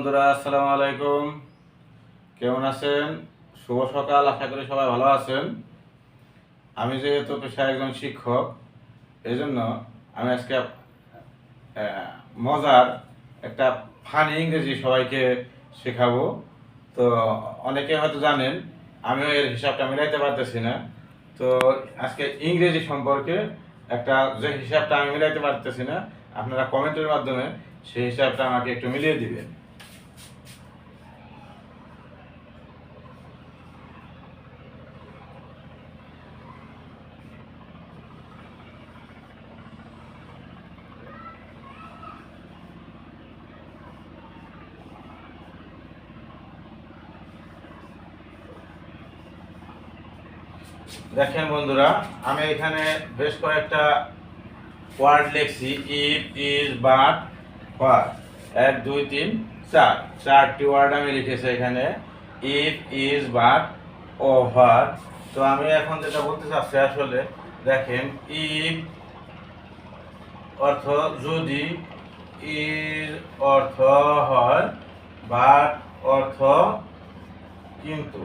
বন্ধুরা, আসসালামু আলাইকুম। কেমন আছেন? শুভ সকাল। আশা করি সবাই ভালো আছেন। আমি যেহেতু পেশায় একজন শিক্ষক, এই জন্য আমি আজকে মজার একটা ফানি ইংরেজি সবাইকে শেখাবো। তো অনেকে হয়তো জানেন, আমিও এর হিসাবটা মিলাইতে পারতেছি না। তো আজকে ইংরেজি সম্পর্কে একটা যে হিসাবটা আমি মিলাইতে পারতেছি না, আপনারা কমেন্টের মাধ্যমে সেই হিসাবটা আমাকে একটু মিলিয়ে দিবেন। দেখেন বন্ধুরা, আমি এখানে বেশ কয়েকটা ওয়ার্ড লিখছি। If, is, but, what. 1 2 3 4, চারটি ওয়ার্ড আমি লিখেছি এখানে। If, is, but or what. তো আমি এখন যেটা বলতে চাচ্ছি, আসলে দেখেন, ইফ অর্থ যদি, ইজ অর্থ হয়, বাট অর্থ কিন্তু,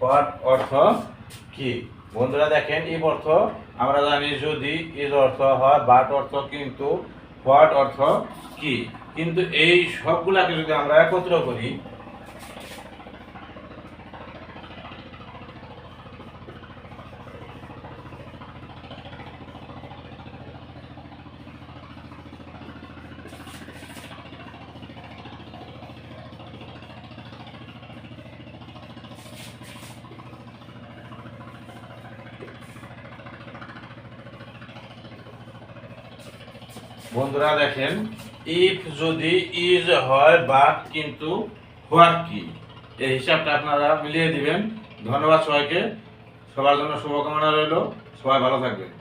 হোয়াট অর্থ কি। বন্ধুরা দেখেন, ইফ অর্থ আমরা জানি যদি, ইজ অর্থ হয়, বাট অর্থ কিন্তু, হোয়াট অর্থ কি। কিন্তু এই সবগুলাকে যদি আমরা একত্র করি, বন্ধুরা দেখেন, ইফ যদি, ইজ হয়, বাট কিন্তু, হোয়াট কি। এই হিসাবটা আপনারা মিলিয়ে দিবেন। ধন্যবাদ সবাইকে। সবার জন্য শুভকামনা রইল। সবাই ভালো থাকবেন।